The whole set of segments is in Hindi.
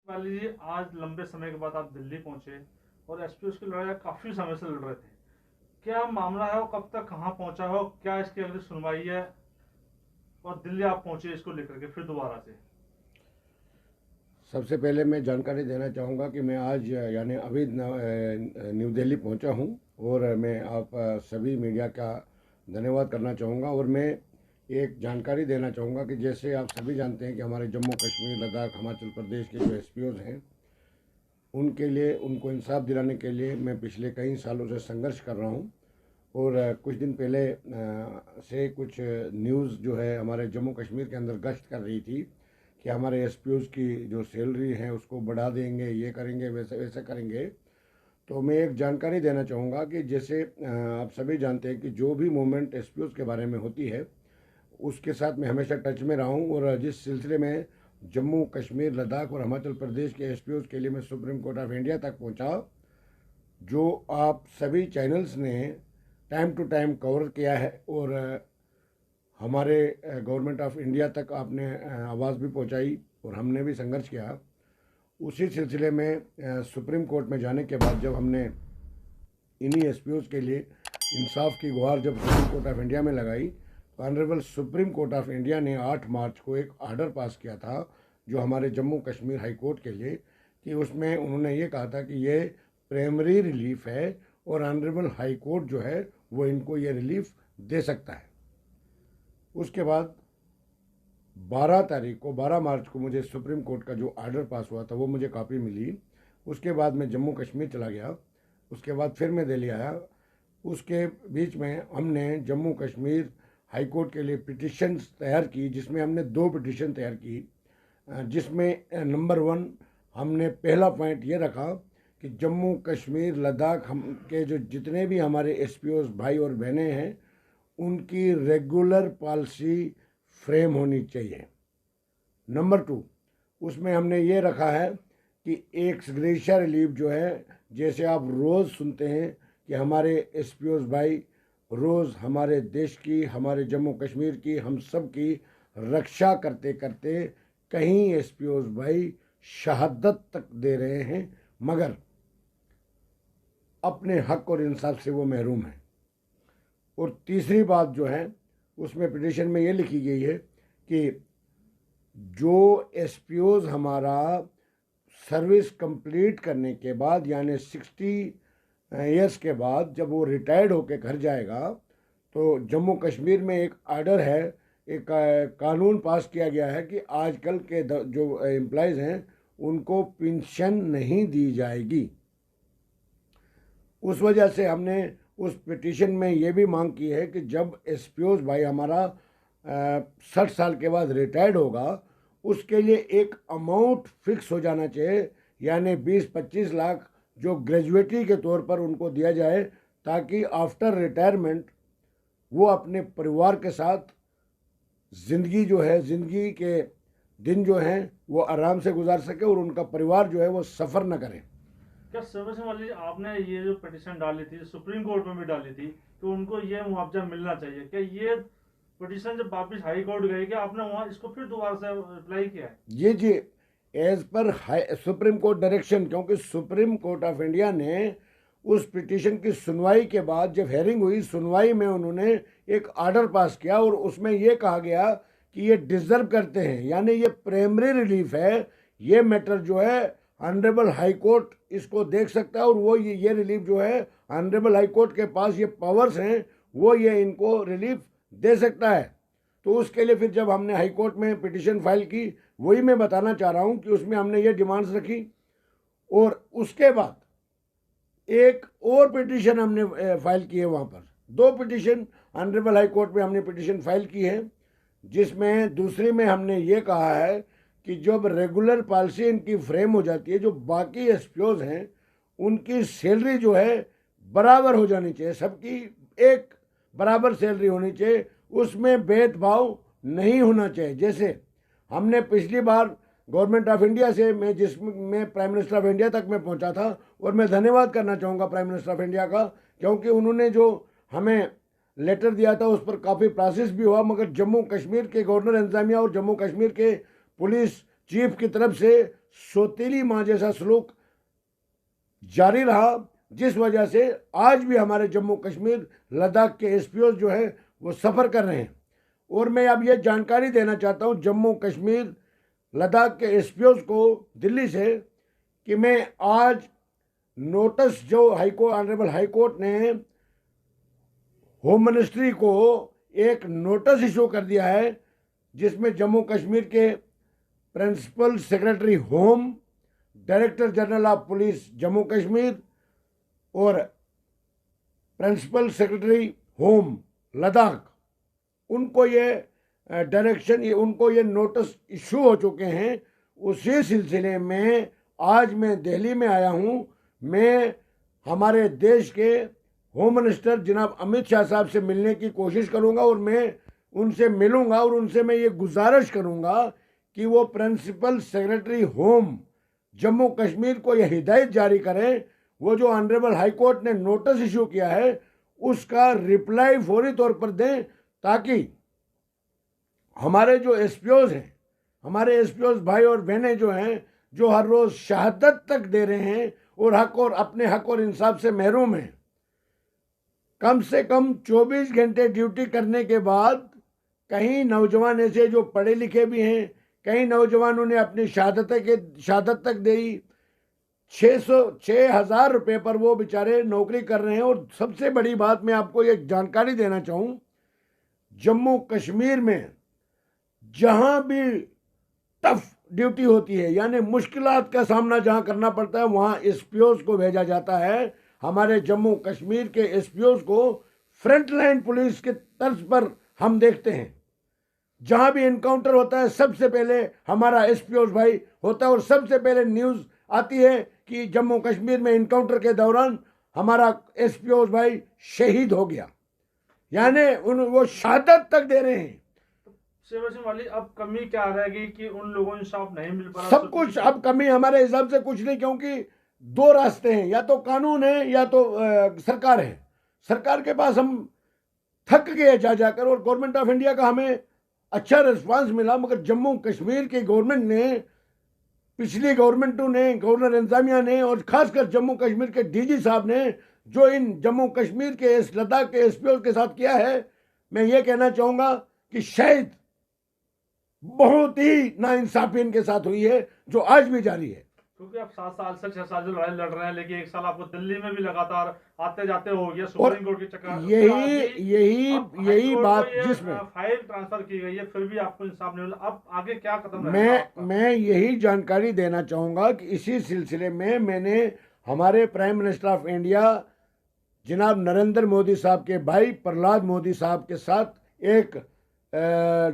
पाली जी, आज लंबे समय के बाद आप दिल्ली पहुंचे और एसपीओ की लड़ाई काफी समय से लड़ रहे थे। क्या मामला है, वो कब तक कहां पहुंचा हो, क्या इसकी अगली सुनवाई है, और दिल्ली आप पहुंचे इसको लेकर के फिर दोबारा से? सबसे पहले मैं जानकारी देना चाहूँगा कि मैं आज यानी अभी न्यू दिल्ली पहुंचा हूं और मैं आप सभी मीडिया का धन्यवाद करना चाहूँगा। और मैं एक जानकारी देना चाहूँगा कि जैसे आप सभी जानते हैं कि हमारे जम्मू कश्मीर, लद्दाख, हिमाचल प्रदेश के जो एसपीओज हैं, उनके लिए उनको इंसाफ दिलाने के लिए मैं पिछले कई सालों से संघर्ष कर रहा हूँ। और कुछ दिन पहले से कुछ न्यूज़ जो है हमारे जम्मू कश्मीर के अंदर गश्त कर रही थी कि हमारे एसपीओज की जो सैलरी है उसको बढ़ा देंगे, ये करेंगे, वैसे वैसे करेंगे। तो मैं एक जानकारी देना चाहूँगा कि जैसे आप सभी जानते हैं कि जो भी मूवमेंट एसपीओज के बारे में होती है उसके साथ मैं हमेशा टच में रहा हूँ। और जिस सिलसिले में जम्मू कश्मीर, लद्दाख और हिमाचल प्रदेश के एसपीओज के लिए मैं सुप्रीम कोर्ट ऑफ इंडिया तक पहुँचा, जो आप सभी चैनल्स ने टाइम टू टाइम कवर किया है और हमारे गवर्नमेंट ऑफ इंडिया तक आपने आवाज़ भी पहुंचाई और हमने भी संघर्ष किया। उसी सिलसिले में सुप्रीम कोर्ट में जाने के बाद जब हमने इन्हीं एसपीओज के लिए इंसाफ की गुहार जब सुप्रीम कोर्ट ऑफ इंडिया में लगाई, तो honourable supreme court of India ने 8 मार्च को एक आर्डर पास किया था जो हमारे जम्मू कश्मीर हाई कोर्ट के लिए, कि उसमें उन्होंने ये कहा था कि ये प्राइमरी रिलीफ है और ऑनरेबल हाई कोर्ट जो है वो इनको ये रिलीफ दे सकता है। उसके बाद 12 तारीख को, 12 मार्च को मुझे सुप्रीम कोर्ट का जो आर्डर पास हुआ था वो मुझे कॉपी मिली। उसके बाद मैं जम्मू कश्मीर चला गया, उसके बाद फिर मैं दिल्ली आया। उसके बीच में हमने जम्मू कश्मीर हाई कोर्ट के लिए पिटिशन्स तैयार की, जिसमें हमने 2 पिटिशन तैयार की। जिसमें नंबर 1 हमने पहला पॉइंट ये रखा कि जम्मू कश्मीर, लद्दाख हम के जो जितने भी हमारे एसपीओ भाई और बहनें हैं उनकी रेगुलर पॉलिसी फ्रेम होनी चाहिए। नंबर 2 उसमें हमने ये रखा है कि एक ग्रेशियर रिलीफ जो है, जैसे आप रोज़ सुनते हैं कि हमारे एसपीओ भाई रोज़ हमारे देश की, हमारे जम्मू कश्मीर की, हम सब की रक्षा करते करते कहीं एसपीओ भाई शहादत तक दे रहे हैं, मगर अपने हक और इंसाफ से वो महरूम हैं। और तीसरी बात जो है उसमें पिटिशन में ये लिखी गई है कि जो एसपीओज हमारा सर्विस कंप्लीट करने के बाद यानी 60 ईयर्स के बाद जब वो रिटायर्ड होकर घर जाएगा, तो जम्मू कश्मीर में एक आर्डर है, एक कानून पास किया गया है कि आजकल के जो एम्प्लॉयज़ हैं उनको पेंशन नहीं दी जाएगी। उस वजह से हमने उस पिटीशन में ये भी मांग की है कि जब एसपीओज भाई हमारा 60 साल के बाद रिटायर्ड होगा, उसके लिए एक अमाउंट फिक्स हो जाना चाहिए, यानी 20-25 लाख जो ग्रेजुएटी के तौर पर उनको दिया जाए, ताकि आफ्टर रिटायरमेंट वो अपने परिवार के साथ ज़िंदगी जो है, ज़िंदगी के दिन जो हैं वो आराम से गुजार सके और उनका परिवार जो है वो सफ़र न करे। क्या सर्वोच्च न्यायालय, आपने ये जो पिटीशन डाली थी, सुप्रीम कोर्ट में भी डाली थी, तो उनको ये मुआवजा मिलना चाहिए, क्या ये पिटीशन जब वापस हाई कोर्ट गई, क्या आपने वहां इसको फिर दोबारा से अप्लाई किया है? जी, as per supreme court direction, क्योंकि सुप्रीम कोर्ट ऑफ इंडिया ने उस पिटीशन की सुनवाई के बाद जब हेयरिंग हुई, सुनवाई में उन्होंने एक आर्डर पास किया और उसमें यह कहा गया कि ये डिजर्व करते हैं, यानी ये प्राइमरी रिलीफ है। ये मैटर जो है ऑनरेबल हाई कोर्ट इसको देख सकता है और वो ये रिलीफ जो है ऑनरेबल हाई कोर्ट के पास ये पावर्स हैं, वो ये इनको रिलीफ दे सकता है। तो उसके लिए फिर जब हमने हाई कोर्ट में पिटीशन फाइल की, वही मैं बताना चाह रहा हूँ कि उसमें हमने ये डिमांड्स रखी। और उसके बाद एक और पिटीशन हमने फाइल की है, वहाँ पर 2 पिटीशन ऑनरेबल हाई कोर्ट में हमने पिटीशन फाइल की है, जिसमें दूसरी में हमने ये कहा है कि जब रेगुलर पॉलिसी इनकी फ्रेम हो जाती है, जो बाकी एसपीओज हैं उनकी सैलरी जो है बराबर हो जानी चाहिए, सबकी एक बराबर सैलरी होनी चाहिए, उसमें भेदभाव नहीं होना चाहिए। जैसे हमने पिछली बार गवर्नमेंट ऑफ इंडिया से जिसमें प्राइम मिनिस्टर ऑफ इंडिया तक मैं पहुंचा था, और मैं धन्यवाद करना चाहूँगा प्राइम मिनिस्टर ऑफ इंडिया का, क्योंकि उन्होंने जो हमें लेटर दिया था उस पर काफ़ी प्रोसेस भी हुआ, मगर जम्मू कश्मीर के गवर्नर इंतजामिया और जम्मू कश्मीर के पुलिस चीफ की तरफ से सौतेली माँ जैसा सलूक जारी रहा, जिस वजह से आज भी हमारे जम्मू कश्मीर लद्दाख के एसपीओ जो है वो सफ़र कर रहे हैं। और मैं अब ये जानकारी देना चाहता हूँ जम्मू कश्मीर लद्दाख के एसपीओ को दिल्ली से कि मैं आज नोटिस जो ऑनरेबल हाई कोर्ट ने होम मिनिस्ट्री को एक नोटिस इशू कर दिया है, जिसमें जम्मू कश्मीर के principal secretary home, director general of police Jammu Kashmir और प्रिंसिपल सेक्रेटरी होम लद्दाख, उनको ये डायरेक्शन, उनको ये नोटिस इशू हो चुके हैं। उसी सिलसिले में आज मैं दिल्ली में आया हूँ। मैं हमारे देश के होम मिनिस्टर जनाब अमित शाह साहब से मिलने की कोशिश करूँगा और मैं उनसे मिलूँगा और उनसे मैं ये गुजारिश करूँगा कि वो principal secretary home Jammu Kashmir को यह हिदायत जारी करें, वो जो ऑनरेबल हाई कोर्ट ने नोटिस इशू किया है उसका रिप्लाई फौरी तौर पर दें, ताकि हमारे जो एसपीओज हैं, हमारे एसपीओज भाई और बहनें जो हैं, जो हर रोज़ शहादत तक दे रहे हैं और अपने हक और इंसाफ से महरूम हैं, कम से कम 24 घंटे ड्यूटी करने के बाद कहीं नौजवान ऐसे जो पढ़े लिखे भी हैं, कई नौजवानों ने अपनी शहादत तक दी, 6,000 रुपये पर वो बेचारे नौकरी कर रहे हैं। और सबसे बड़ी बात मैं आपको एक जानकारी देना चाहूँ, जम्मू कश्मीर में जहाँ भी टफ ड्यूटी होती है, यानी मुश्किलात का सामना जहाँ करना पड़ता है, वहाँ एसपीओज को भेजा जाता है। हमारे जम्मू कश्मीर के एसपीओज को फ्रंट लाइन पुलिस के तर्ज पर हम देखते हैं। जहाँ भी इनकाउंटर होता है सबसे पहले हमारा एसपीओज भाई होता है और सबसे पहले न्यूज़ आती है कि जम्मू कश्मीर में इनकाउंटर के दौरान हमारा एसपीओज भाई शहीद हो गया, यानी वो शहादत तक दे रहे हैं। सेवा सिंह वाली, अब कमी क्या रहेगी कि उन लोगों को इंसाफ नहीं मिल पा रहा? सब कुछ अब कमी हमारे हिसाब से कुछ नहीं, क्योंकि दो रास्ते हैं, या तो कानून है या तो सरकार है। सरकार के पास हम थक गए जा जाकर, और गवर्नमेंट ऑफ इंडिया का हमें अच्छा रिस्पांस मिला, मगर जम्मू कश्मीर की गवर्नमेंट ने, पिछली गवर्नमेंटों ने, गवर्नर इंतजामिया ने और खासकर जम्मू कश्मीर के डीजी साहब ने जो इन जम्मू कश्मीर के इस लद्दाख के एसपीओ के साथ किया है, मैं ये कहना चाहूँगा कि शायद बहुत ही नाइंसाफी इनके साथ हुई है, जो आज भी जारी है। क्योंकि आप 7 साल से 6 साल से लड़ाई लड़ रहे हैं, लेकिन 1 साल आपको दिल्ली में भी लगातार आते जाते हो गया, सुप्रीम कोर्ट के चक्कर, यही बात जिसमें फाइल ट्रांसफर की गई है, फिर भी आपको इंसाफ नहीं मिला। अब आगे क्या कदम रहेगा? मैं यही जानकारी देना चाहूँगा कि इसी सिलसिले में मैंने हमारे प्राइम मिनिस्टर ऑफ इंडिया जनाब नरेंद्र मोदी साहब के भाई प्रहलाद मोदी साहब के साथ एक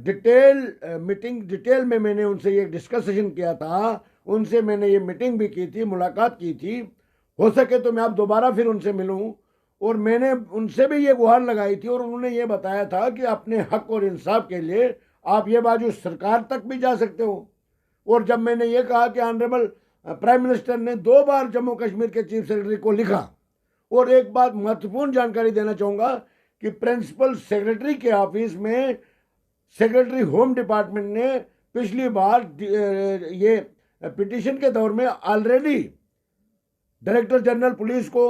डिटेल में मैंने उनसे ये डिस्कशन किया था। उनसे मैंने ये मीटिंग भी की थी, मुलाकात की थी। हो सके तो मैं आप दोबारा फिर उनसे मिलूं, और मैंने उनसे भी ये गुहार लगाई थी और उन्होंने ये बताया था कि अपने हक और इंसाफ के लिए आप ये बाजू सरकार तक भी जा सकते हो। और जब मैंने ये कहा कि ऑनरेबल प्राइम मिनिस्टर ने 2 बार जम्मू कश्मीर के चीफ सेक्रेटरी को लिखा, और एक बात महत्वपूर्ण जानकारी देना चाहूँगा कि प्रिंसिपल सेक्रेटरी के ऑफिस में सेक्रेटरी होम डिपार्टमेंट ने पिछली बार ये पिटीशन के दौर में ऑलरेडी डायरेक्टर जनरल पुलिस को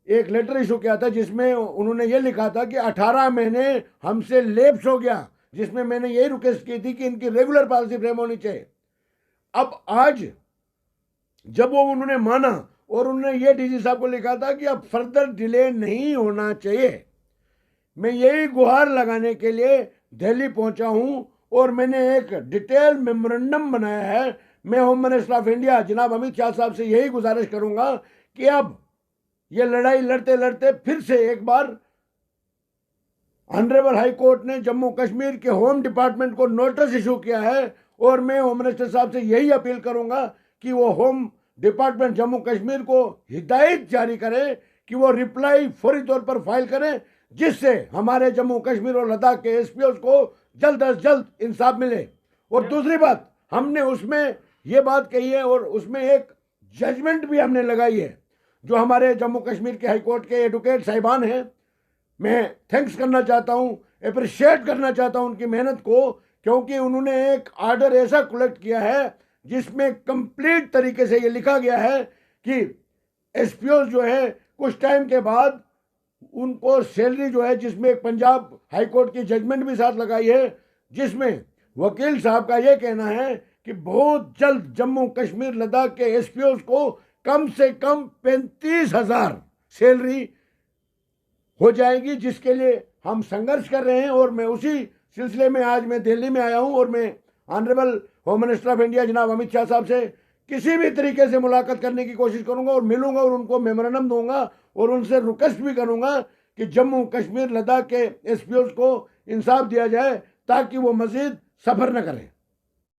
एक लेटर इशू किया था, जिसमें उन्होंने ये लिखा था कि 18 महीने हमसे लेप्स हो गया, जिसमें मैंने यही रिक्वेस्ट की थी कि इनकी रेगुलर पॉलिसी फ्रेम होनी चाहिए। अब आज जब वो उन्होंने माना और उन्होंने ये डीजी साहब को लिखा था कि अब फर्दर डिले नहीं होना चाहिए, मैं यही गुहार लगाने के लिए दिल्ली पहुंचा हूं और मैंने एक डिटेल मेमोरेंडम बनाया है। मैं होम मिनिस्टर ऑफ इंडिया जनाब अमित शाह साहब से यही गुजारिश करूंगा कि अब ये लड़ाई लड़ते लड़ते फिर से एक बार ऑनरेबल हाई कोर्ट ने जम्मू कश्मीर के होम डिपार्टमेंट को नोटिस इशू किया है, और मैं होम मिनिस्टर साहब से यही अपील करूंगा कि वो होम डिपार्टमेंट जम्मू कश्मीर को हिदायत जारी करे कि वो रिप्लाई फौरी तौर पर फाइल करें, जिससे हमारे जम्मू कश्मीर और लद्दाख के एसपीओ को जल्द अज जल्द इंसाफ मिले। और दूसरी बात, हमने उसमें ये बात कही है और उसमें एक जजमेंट भी हमने लगाई है, जो हमारे जम्मू कश्मीर के हाई कोर्ट के एडवोकेट साहिबान हैं, मैं थैंक्स करना चाहता हूं, अप्रिशिएट करना चाहता हूं उनकी मेहनत को, क्योंकि उन्होंने एक आर्डर ऐसा कलेक्ट किया है जिसमें कंप्लीट तरीके से ये लिखा गया है कि एसपीओ जो है कुछ टाइम के बाद उनको सैलरी जो है, जिसमें एक पंजाब हाईकोर्ट की जजमेंट भी साथ लगाई है, जिसमें वकील साहब का ये कहना है कि बहुत जल्द जम्मू कश्मीर लद्दाख के एसपीओ को कम से कम 35,000 सैलरी हो जाएगी, जिसके लिए हम संघर्ष कर रहे हैं। और मैं उसी सिलसिले में आज मैं दिल्ली में आया हूं और मैं honourable home minister of India जनाब अमित शाह साहब से किसी भी तरीके से मुलाकात करने की कोशिश करूंगा और मिलूंगा और उनको मेमोरेंडम दूंगा और उनसे रिक्वेस्ट भी करूंगा कि जम्मू कश्मीर लद्दाख के एसपीओ को इंसाफ दिया जाए ताकि वो मजीद सफर न करें।